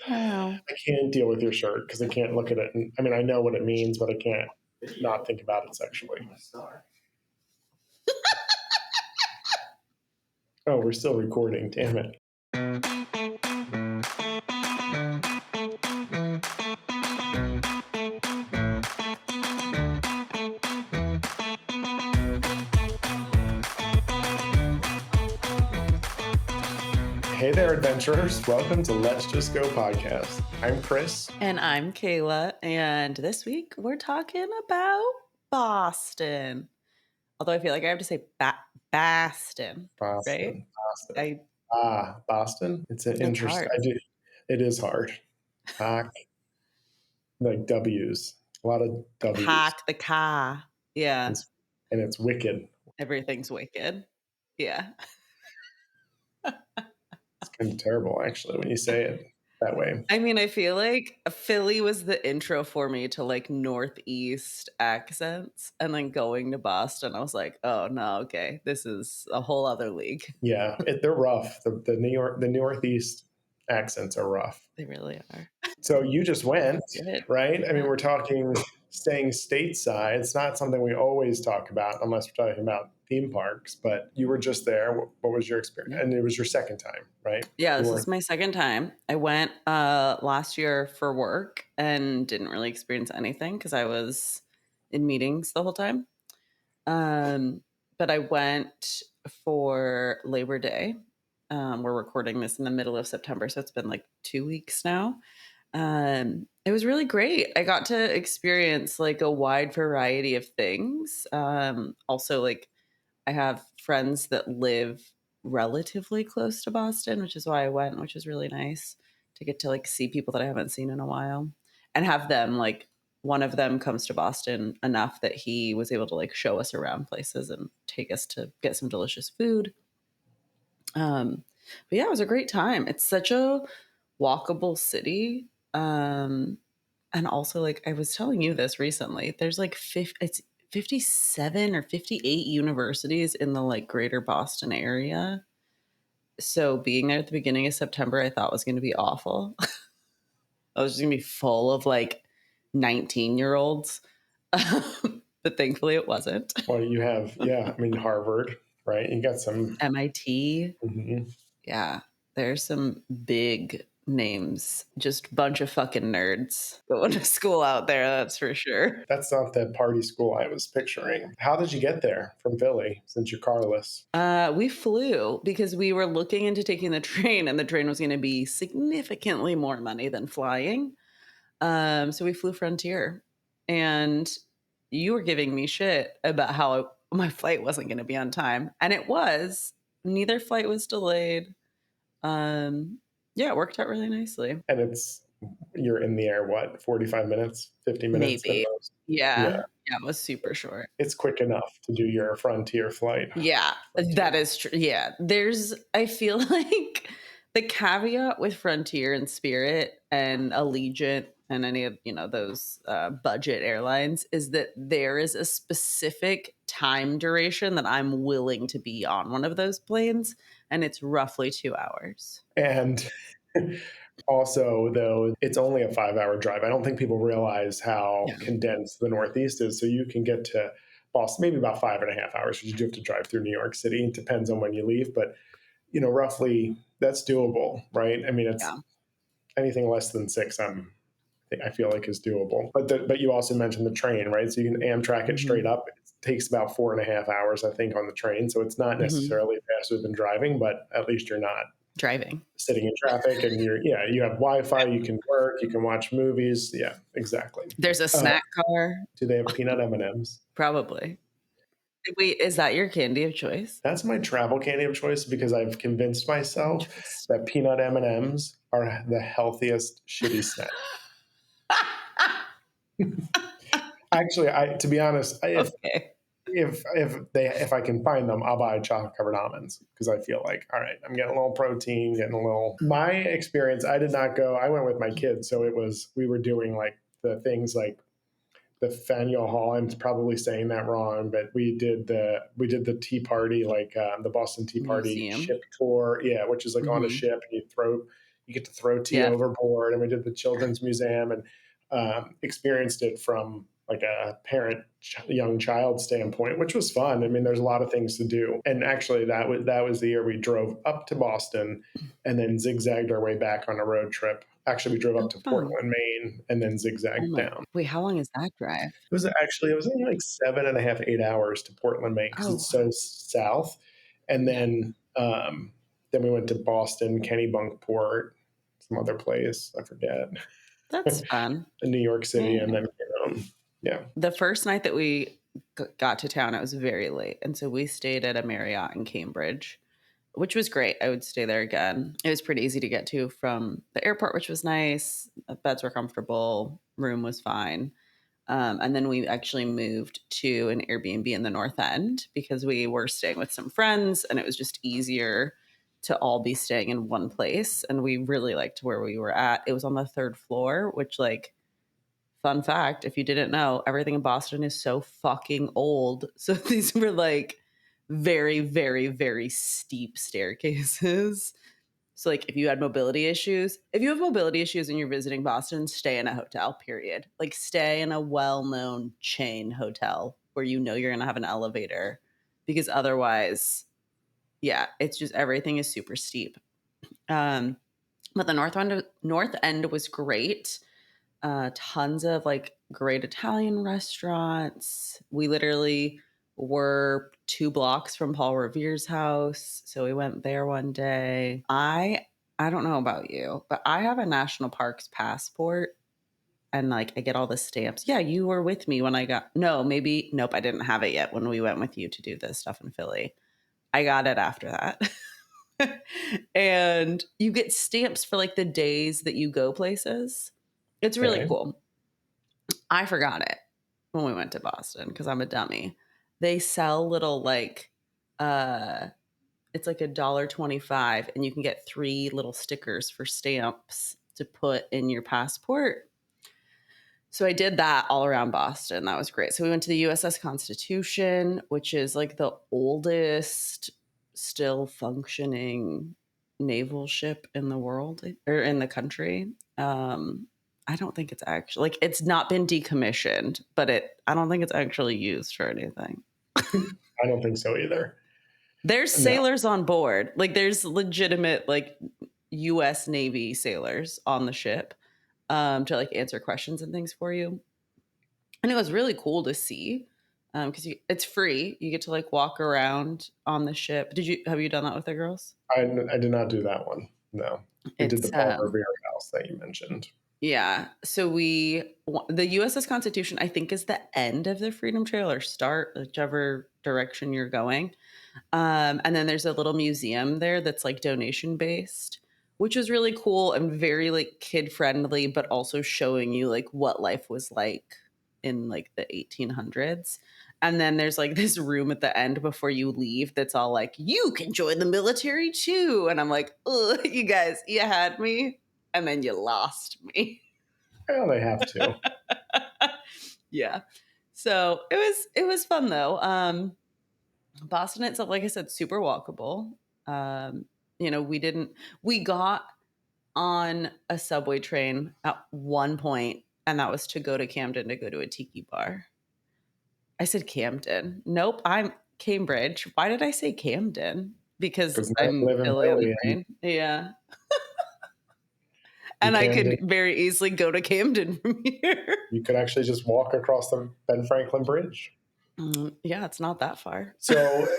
Wow. I can't deal with your shirt because I can't look at it. And, I mean, I know what it means, but I can't not think about it sexually. Oh, we're still recording. Damn it. Hey there, adventurers. Welcome to Let's Just Go podcast. I'm Chris. And I'm Kayla. And this week we're talking about Boston. Although I feel like I have to say Boston, right? Boston. Boston. It's an It's interesting. hard. It is hard. Like W's. A lot of W's. Pack the car. Yeah. And it's wicked. Everything's wicked. Yeah. It's kind of terrible, actually, when you say it that way. I mean, I feel like Philly was the intro for me to like Northeast accents. And then going to Boston, I was like, oh no, okay. This is a whole other league. Yeah, they're rough. The Northeast accents are rough. They really are. So you just went, Good. right? I mean, we're talking staying stateside. It's not something we always talk about unless we're talking about theme parks, but you were just there. What was your experience? And it was your second time, right? Yeah, this is my second time. I went last year for work and didn't really experience anything because I was in meetings the whole time. But I went for Labor Day. We're recording this in the middle of September, so it's been like 2 weeks now. It was really great. I got to experience like a wide variety of things. Also, like I have friends that live relatively close to Boston, which is why I went, which is really nice to get to like see people that I haven't seen in a while and have them like one of them comes to Boston enough that he was able to like show us around places and take us to get some delicious food. But yeah, it was a great time. It's such a walkable city. And also like I was telling you this recently, there's like it's 57 or 58 universities in the like greater Boston area. So being there at the beginning of September, I thought was going to be awful. I was just going to be full of like 19-year-olds. But thankfully it wasn't. Well, you have, I mean, Harvard, right? You got some MIT. Mm-hmm. Yeah. There's some big names, just bunch of fucking nerds going to school out there, that's for sure. That's not the party school I was picturing. How did you get there from Philly since you're carless? We flew because we were looking into taking the train and the train was going to be significantly more money than flying. So we flew Frontier and you were giving me shit about how my flight wasn't going to be on time. And it was. Neither flight was delayed. Yeah, it worked out really nicely. And you're in the air, 45 minutes, 50 minutes? Maybe. Yeah, it was super short. It's quick enough to do your Frontier flight. Yeah, that is true. Yeah, I feel like the caveat with Frontier and Spirit and Allegiant and any of, those budget airlines is that there is a specific time duration that I'm willing to be on one of those planes, and it's roughly 2 hours. And also, though, it's only a 5-hour drive. I don't think people realize how condensed the Northeast is. So you can get to Boston, maybe about 5.5 hours, because you do have to drive through New York City. It depends on when you leave. But, roughly that's doable, right? I mean, it's anything less than 6, I feel like is doable. But you also mentioned the train, right? So you can Amtrak it straight up. It takes about 4.5 hours, I think, on the train. So it's not necessarily faster than driving, but at least you're not driving, sitting in traffic, and you have Wi-Fi, you can work, you can watch movies. Yeah, exactly. There's a snack car. Do they have peanut M&Ms? Probably. Wait, is that your candy of choice? That's my travel candy of choice because I've convinced myself that peanut M&Ms are the healthiest shitty snack. Actually, to be honest, if I can find them, I'll buy chocolate covered almonds because I feel like, all right, I'm getting a little protein, My experience, I did not go. I went with my kids, so we were doing like the things like the Faneuil Hall. I'm probably saying that wrong, but we did the Tea Party, like the Boston Tea Party ship tour, which is like on a ship, and you you get to throw tea Yeah. overboard, and we did the children's museum, and experienced it from like a parent young child standpoint, which was fun. I mean, there's a lot of things to do, and actually that was the year we drove up to Boston and then zigzagged our way back on a road trip. Actually, we drove up Oh, to fun. Portland, Maine, and then Oh zigzagged my down. wait, how long is that drive? It was only like 7.5, 8 hours to Portland, Maine, because Oh, it's so south. And yeah. then we went to Boston, Kennebunkport, some other place I forget, That's fun. in New York City, and Yeah. then yeah. The first night that we got to town, it was very late, and so we stayed at a Marriott in Cambridge, which was great. I would stay there again. It was pretty easy to get to from the airport, which was nice. The beds were comfortable, room was fine. And then we actually moved to an Airbnb in the North End because we were staying with some friends and it was just easier to all be staying in one place. And we really liked where we were at. It was on the third floor, which, like, fun fact, if you didn't know, everything in Boston is so fucking old. So these were like very, very, very steep staircases. So, like, if you have mobility issues and you're visiting Boston, stay in a hotel, period. Like, stay in a well known chain hotel where you know you're going to have an elevator because otherwise, yeah, it's just everything is super steep. Um, but the North End was great. Tons of like great Italian restaurants. We literally were 2 blocks from Paul Revere's house, so we went there one day. I don't know about you, but I have a national parks passport and like I get all the stamps. Yeah, you were with me when I got no, maybe nope, I didn't have it yet when we went with you to do this stuff in Philly. I got it after that. And you get stamps for like the days that you go places. It's really Okay. cool. I forgot it when we went to Boston because I'm a dummy. They sell little like uh it's like $1.25 and you can get 3 little stickers for stamps to put in your passport. So I did that all around Boston. That was great. So we went to the USS Constitution, which is like the oldest still functioning naval ship in the world or in the country. I don't think it's actually like it's not been decommissioned, but I don't think it's actually used for anything. I don't think so either. There's No. sailors on board. Like there's legitimate like US Navy sailors on the ship to like answer questions and things for you. And it was really cool to see because it's free. You get to like walk around on the ship. Have you done that with the girls? I did not do that one. No. We did It's the Paul Revere house that you mentioned. yeah. So the USS Constitution, I think, is the end of the Freedom Trail or start, whichever direction you're going. And then there's a little museum there that's like donation based, which is really cool and very like kid friendly, but also showing you like what life was like in like the 1800s. And then there's like this room at the end before you leave that's all like, you can join the military too. And I'm like, ugh, you guys, you had me and then you lost me. Well, they have to. Yeah. So it was fun though. Boston itself, like I said, super walkable. Um, we got on a subway train at one point, and that was to go to Camden to go to a tiki bar. I said Camden. Nope, I'm Cambridge. Why did I say Camden? Because Because now I'm I live in Philly on the Philly, and brain. Yeah. you And I can could very easily go to Camden from here. you could actually just walk across the Ben Franklin Bridge. Yeah, it's not that far. So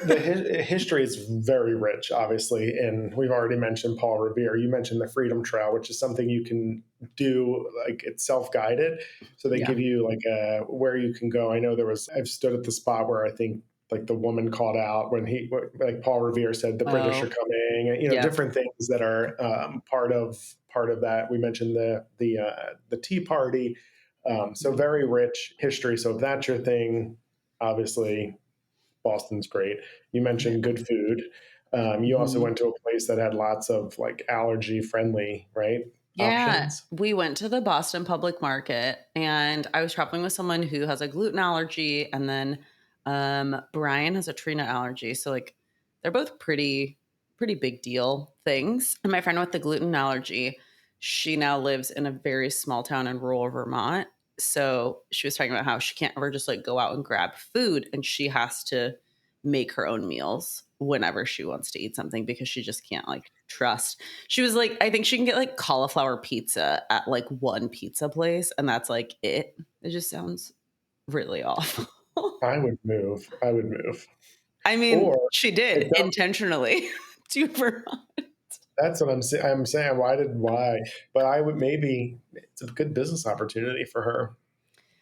the history is very rich, obviously, and we've already mentioned Paul Revere. You mentioned the Freedom Trail, which is something you can do, like it's self-guided. So they Yeah. give you like where you can go. I know I've stood at the spot where I think like the woman called out when like Paul Revere said the British are Oh, coming, and yeah. different things that are part of that. We mentioned the Tea Party. So very rich history. So if that's your thing, obviously Boston's great. You Yeah. mentioned good food. You also Mhm. went to a place that had lots of like allergy friendly, right? Yeah, Options. we went to the Boston Public Market, and I was traveling with someone who has a gluten allergy, and then Brian has a tree nut allergy. So like they're both pretty big deal things. And my friend with the gluten allergy, she now lives in a very small town in rural Vermont. So she was talking about how she can't ever just like go out and grab food and she has to make her own meals whenever she wants to eat something because she just can't like trust. She was like, I think she can get like cauliflower pizza at like one pizza place and that's like it. It just sounds really awful. I would move. I would move. I mean, Or she it did does, intentionally to Vermont. that's what I'm saying. Why? But I would maybe it's a good business opportunity for her.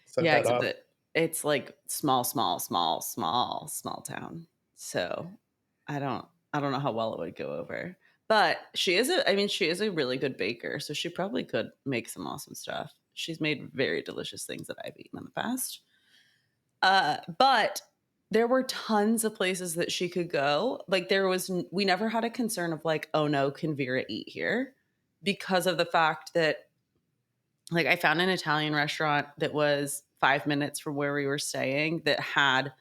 Set Yeah, that except up. that it's like small town. So I don't know how well it would go over. But she is a really good baker, so she probably could make some awesome stuff. She's made very delicious things that I've eaten in the past. But there were tons of places that she could go. Like we never had a concern of like, oh no, can Vera eat here? Because of the fact that like I found an Italian restaurant that was 5 minutes from where we were staying that had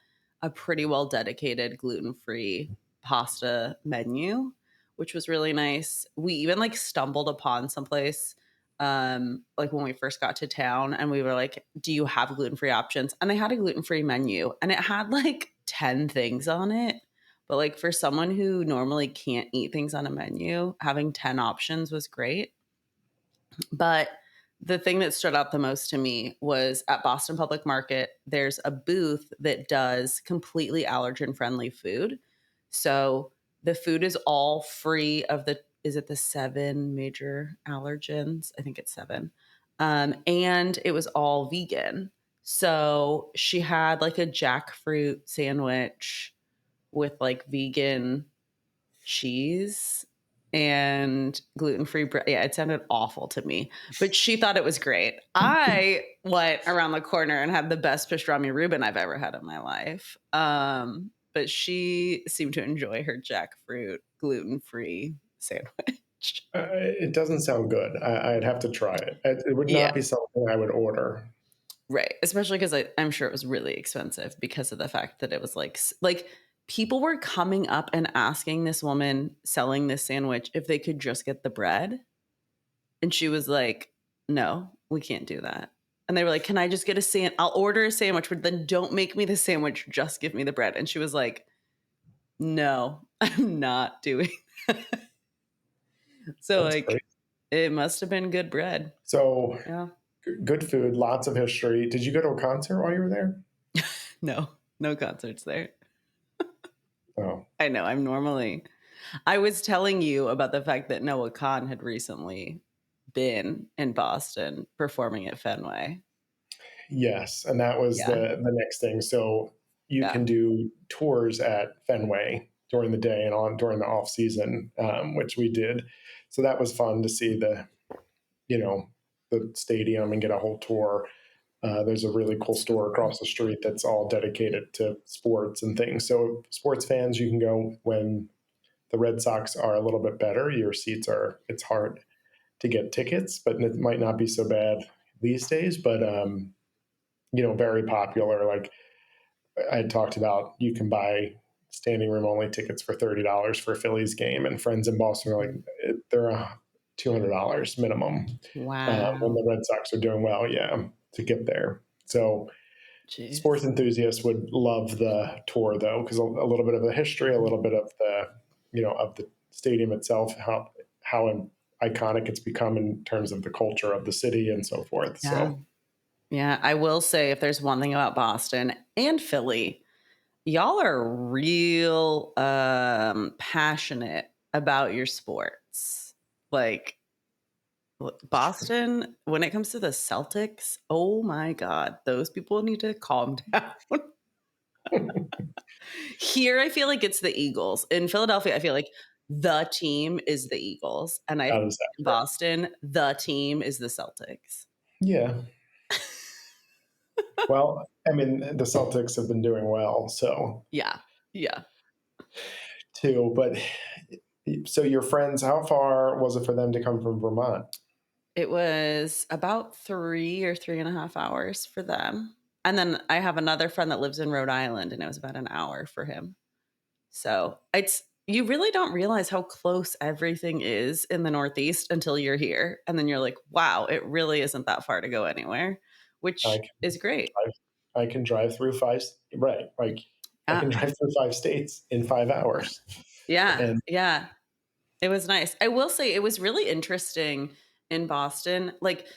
a pretty well dedicated gluten-free pasta menu, which was really nice. We even like stumbled upon someplace like when we first got to town and we were like, "Do you have gluten-free options?" And they had a gluten-free menu and it had like 10 things on it. But like for someone who normally can't eat things on a menu, having 10 options was great. But the thing that stood out the most to me was at Boston Public Market, there's a booth that does completely allergen friendly food. So the food is all free of is it the seven major allergens? I think it's seven. And it was all vegan. So she had like a jackfruit sandwich with like vegan cheese and gluten-free bread. Yeah, it sounded awful to me, but she thought it was great. I went around the corner and had the best pastrami Reuben I've ever had in my life. But she seemed to enjoy her jackfruit gluten-free sandwich. It doesn't sound good. I'd have to try it. It would Yeah, not be something I would order. right. Especially because I'm sure it was really expensive because of the fact that it was like people were coming up and asking this woman selling this sandwich if they could just get the bread. And she was like, "No, we can't do that." And they were like, "Can I just get a I'll order a sandwich, but then don't make me the sandwich, just give me the bread." And she was like, "No, I'm not doing." So That's like great. it must have been good bread. So Yeah. good food, lots of history. Did you go to a concert while you were there? No, no concerts there. Oh, I know. I was telling you about the fact that Noah Khan had recently been in Boston performing at Fenway. yes, and that was Yeah. the next thing. So you Yeah. can do tours at Fenway during the day and on during the off season, which we did. So that was fun to see you know the stadium and get a whole tour. There's a really cool So store cool. across the street that's all dedicated to sports and things. So sports fans, you can go when the Red Sox are a little bit better. Your seats are it's hard to get tickets, but it might not be so bad these days. But very popular. Like I talked about, you can buy standing room only tickets for $30 for a Phillies game, and friends in Boston are like they're $200 minimum when Wow. the Red Sox are doing well. Yeah, to get there. So sports Jeez. enthusiasts would love the tour though, because a little bit of the history, a little bit of the stadium itself, how iconic it's become in terms of the culture of the city and so forth. Yeah. So Yeah. I will say if there's one thing about Boston and Philly, y'all are real passionate about your sports. Like Boston, when it comes to the Celtics, oh my God, those people need to calm down. Here, I feel like it's the Eagles. In Philadelphia, I feel like the team is the Eagles. And I feel how does like that in work? Boston, the team is the Celtics. Yeah. Well, I mean, the Celtics have been doing well, so Yeah. Yeah. too. But so your friends, how far was it for them to come from Vermont? It was about 3 or 3.5 hours for them. And then I have another friend that lives in Rhode Island, and it was about an hour for him. So it's, You really don't realize how close everything is in the Northeast until you're here, and then you're like, "Wow, it really isn't that far to go anywhere," I which can is great. drive I can drive through 5 right, like, I can Yeah. drive through 5 states in 5 hours, Yeah, and yeah. It was nice. I will say it was really interesting in Boston. Like,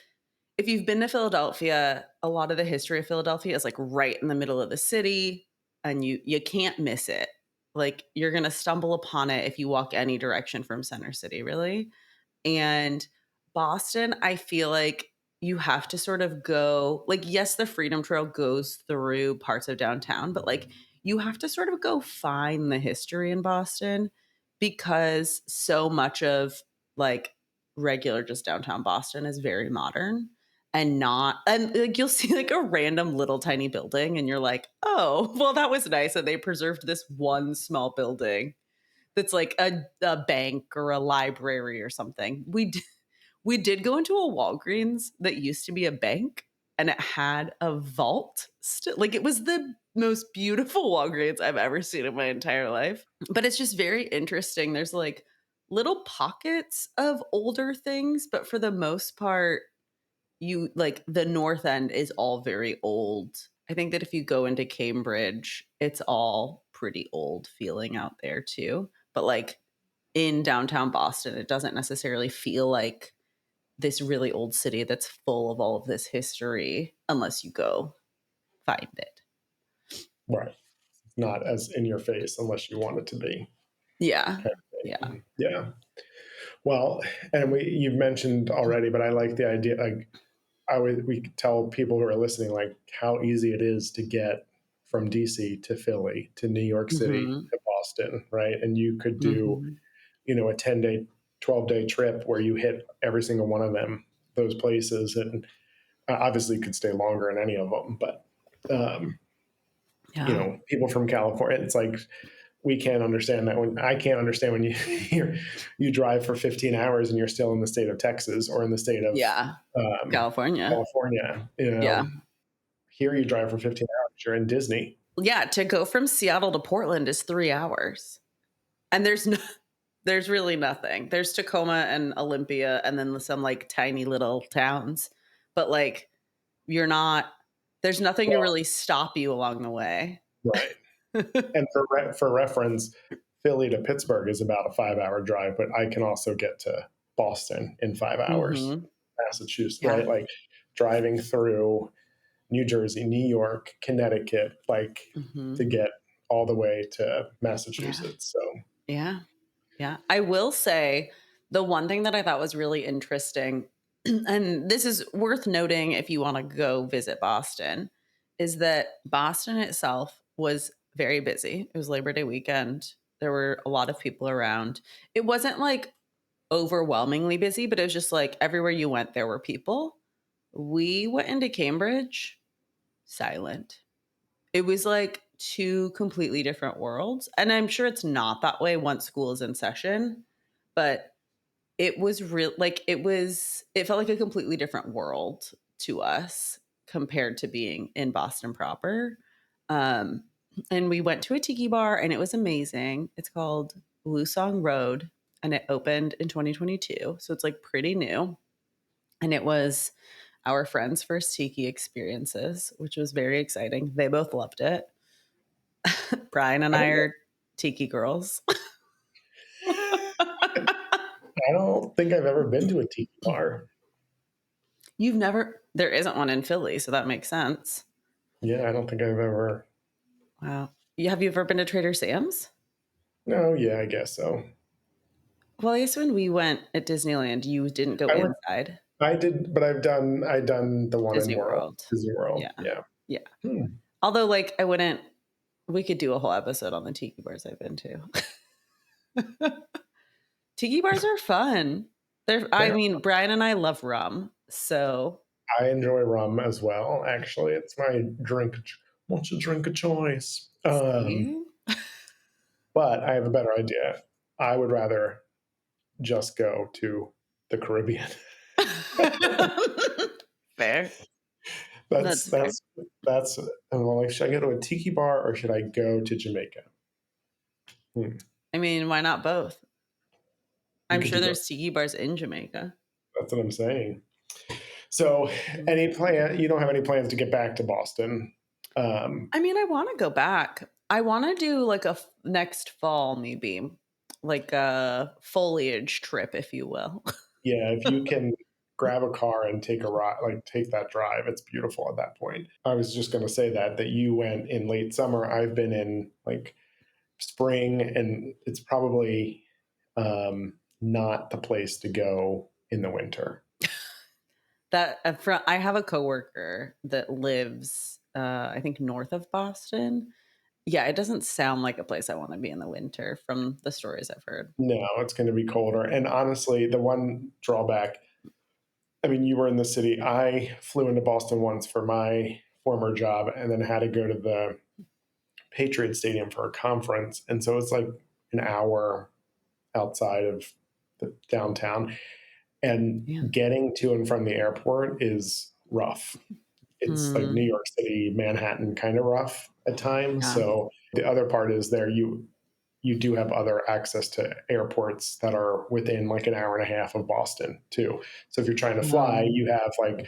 if you've been to Philadelphia, a lot of the history of Philadelphia is, like, right in the middle of the city, and you can't miss it. Like, you're gonna stumble upon it if you walk any direction from Center City, really. And Boston, I feel like you have to sort of go like, yes, the Freedom Trail goes through parts of downtown, but, like, you have to sort of go find the history in Boston because so much of, like, regular just downtown Boston is very modern and not and, like, you'll see, like, a random little tiny building, and you're like, "Oh, well, that was nice that they preserved this one small building that's like a bank or a library or something." We did go into a Walgreens that used to be a bank, and it had a vault still like, it was the most beautiful Walgreens I've ever seen in my entire life. But it's just very interesting. There's, like, little pockets of older things, but for the most part, you like, the North End is all very old. I think that if you go into Cambridge, it's all pretty old feeling out there too. But, like, in downtown Boston, it doesn't necessarily feel like this really old city that's full of all of this history unless you go find it. right, it's not as in your face unless you want it to be, Yeah. kind of Yeah. thing. Yeah. Well, and you've mentioned already, but I like the idea, like, we could tell people who are listening, like, how easy it is to get from DC to Philly to New York City Mhm. to Boston, right? And you could do, Mhm. a 10-day, 12-day trip where you hit every single one of those places. And obviously you could stay longer in any of them, but, um, Yeah. people from California, it's like, we can't understand that when I can't understand when you drive for 15 hours and you're still in the state of Texas or in the state of Yeah. California. California. Yeah. Here you drive for 15 hours, you're in Disney. Yeah, to go from Seattle to Portland is 3 hours. And there's really nothing. There's Tacoma and Olympia and then some, like, tiny little towns, but, like, you're not there's nothing to Well, really stop you along the way. right. And for reference, Philly to Pittsburgh is about a 5-hour drive, but I can also get to Boston in 5 hours. Mhm. Massachusetts, Yeah. right? Like, driving through New Jersey, New York, Connecticut, like, to Mhm. get all the way to Yeah. Massachusetts. So, Yeah. Yeah. I will say the one thing that I thought was really interesting, and this is worth noting if you want to go visit Boston, is that Boston itself was very busy. It was Labor Day weekend. There were a lot of people around. It wasn't like overwhelmingly busy, but it was just like everywhere you went, there were people. We went into Cambridge, silent. It was like two completely different worlds. And I'm sure it's not that way once school is in session, but it was real like it felt like a completely different world to us compared to being in Boston proper. Um and we went to a tiki bar and it was amazing. It's called Lusong Road and it opened in 2022. So it's like pretty new. And it was our friends' first tiki experiences, which was very exciting. They both loved it. Brian and I I don't know. are tiki girls. I don't think I've ever been to a tiki bar. You've never there isn't one in Philly, so that makes sense. Yeah, I don't think I've ever. Wow. Have you ever been to Trader Sam's? No, yeah, I guess so. Well, I guess when we went at Disneyland, you didn't go I went. inside I did, but I done the one in Disney World, World. Disney World. Yeah. Yeah. Yeah. Hmm. Although, like, I wouldn't we could do a whole episode on the tiki bars I've been to. Tiki bars are fun. I There, mean, Brian and I love rum, so I enjoy rum as well. Actually, it's my drink. What's your drink of choice? see? But I have a better idea. I would rather just go to the Caribbean. Fair. that's That's fair. that's that's. And I'm like, should I go to a tiki bar or should I go to Jamaica? Hmm. I mean, why not both? You I'm could sure do both. there's tiki bars in Jamaica. That's what I'm saying. So, Mhm. any plan? You don't have any plans to get back to Boston? Um, I mean, I wanna go back. I wanna do, like, a next fall maybe, like a foliage trip, if you will. yeah, if you can grab a car and take a ride, like take that drive, it's beautiful at that point. I was just going to say that you went in late summer. I've been in like spring, and it's probably not the place to go in the winter. That I have a coworker that lives, I think north of Boston. Yeah, it doesn't sound like a place I wanna be in the winter from the stories I've heard. No, it's going to be colder. And honestly, the one drawback, I mean, you were in the city. I flew into Boston once for my former job and then had to go to the Patriot Stadium for a conference. And so it's like an hour outside of the downtown. And Yeah. getting to and from the airport is rough. It's like New Mm, York City, Manhattan kind of rough at times. yeah. So the other part is there you do have other access to airports that are within like an hour and a half of Boston too. So if you're trying to fly, Um, you have like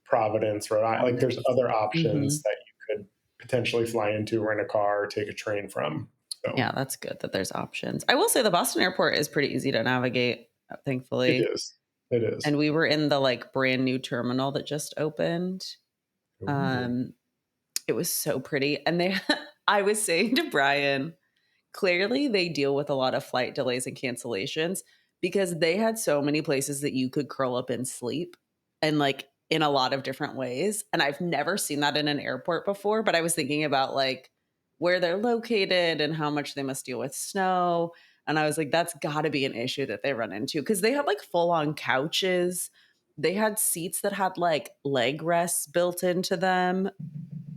Providence, Rhode Island. Like there's Providence. other options Mhm. that you could potentially fly into, rent a car, or take a train from. So Yeah, that's good that there's options. I will say the Boston airport is pretty easy to navigate, it thankfully, is. It is. and we were in the, like, brand new terminal that just opened. Ooh. Um, it was so pretty, and they I was saying to Brian, clearly they deal with a lot of flight delays and cancellations because they had so many places that you could curl up and sleep and, like, in a lot of different ways, and I've never seen that in an airport before, but I was thinking about, like, where they're located and how much they must deal with snow, and I was like, "That's gotta be an issue that they run into because they had, like, full-on couches. They had seats that had, like, leg rests built into them.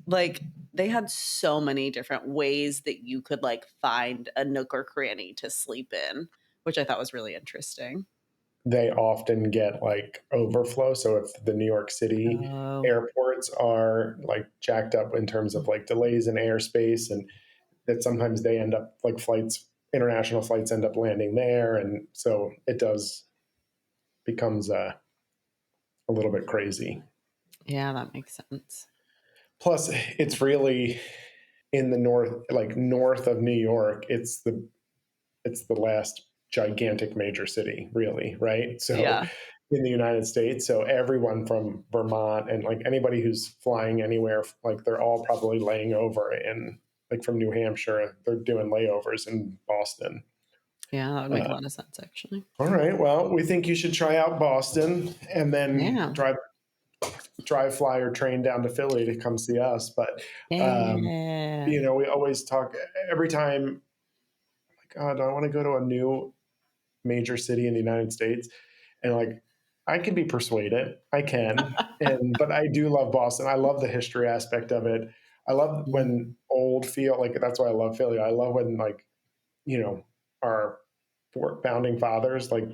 Like, they had so many different ways that you could, like, find a nook or cranny to sleep in, which I thought was really interesting. They often get like overflow. So if the New York City Oh. airports are like jacked up in terms of like delays in airspace, and that sometimes they end up like international flights end up landing there. And so it does becomes a little bit crazy. Yeah, that makes sense. Plus, it's really in the north, like north of New York, it's the last gigantic major city, really, right? So Yeah. in the United States, so everyone from Vermont and like anybody who's flying anywhere, like they're all probably laying over in like from New Hampshire, they're doing layovers in Boston. Yeah, that would make a Uh, lot of sense, actually. all right, well, we think you should try out Boston and then Yeah. drive, fly, or train down to Philly to come see us. But Yeah. we always talk every time. God, do I want to go to a new major city in the United States? And like, I can be persuaded. I can, and but I do love Boston. I love the history aspect of it. I love Mm, when old feel like that's why I love Philly. I love when like our founding fathers, like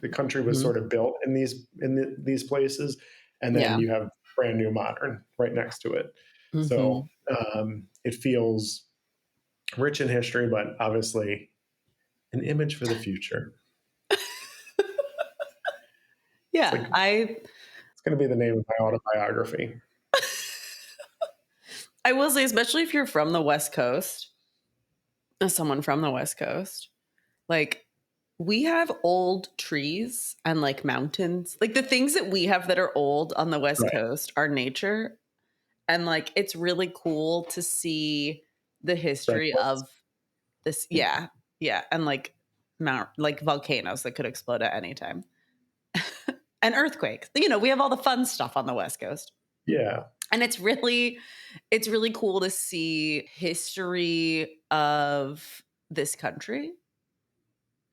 the country was mhm. sort of built in these places, and then Yeah. you have brand new modern right next to it. So Mhm. it feels rich in history, but obviously an image for the future. It's like Yeah, it's going to be the name of my autobiography. I will say, especially if you're from the West Coast, as someone from the West Coast, like, we have old trees and, like, mountains. Like, the things that we have that are old on the West Right. Coast are nature, and, like, it's really cool to see the history Redwoods. of this. Yeah, yeah, and, like, volcanoes that could explode at any time, and earthquakes. We have all the fun stuff on the West Coast, Yeah. and it's really cool to see history of this country,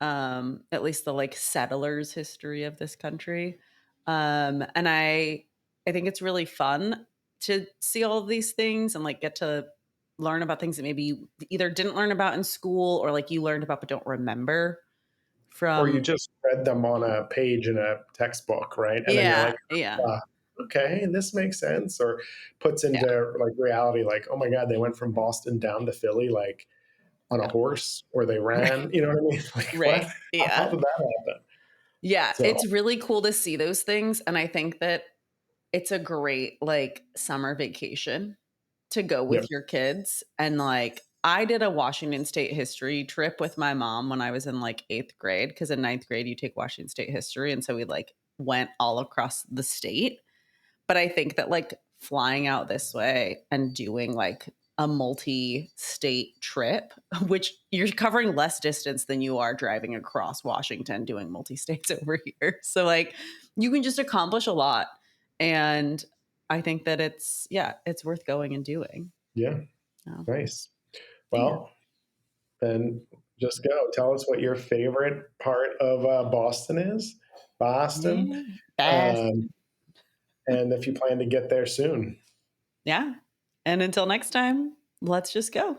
at least the, like, settlers' history of this country. And I think it's really fun to see all of these things and, like, get to learn about things that maybe you either didn't learn about in school or, like, you learned about but don't remember Or you from. just read them on a page in a textbook, right? And then you're Yeah, like, yeah, "Ah, okay, this makes sense," or puts yeah, into, like, reality, like, "Oh my god, they went from Boston down to Philly," like, on a horse or they ran, Right. you know what I mean? Like, what? Right. How Yeah. did that happen? Yeah, So, it's really cool to see those things, and I think that it's a great, like, summer vacation to go yeah, with your kids, and, like, I did a Washington State history trip with my mom when I was in, like, 8th grade, because in ninth grade, you take Washington State history, and so we, like, went all across the state. But I think that, like, flying out this way and doing, like, a multi-state trip, which you're covering less distance than you are driving across Washington doing multi-states over here. So, like, you can just accomplish a lot, and I think that it's yeah, it's worth going and doing. yeah, So, nice. yeah. Well, then just go. Tell us what your favorite part of Boston is. Boston. Yeah. Best. Um, and if you plan to get there soon. Yeah. And until next time, let's just go.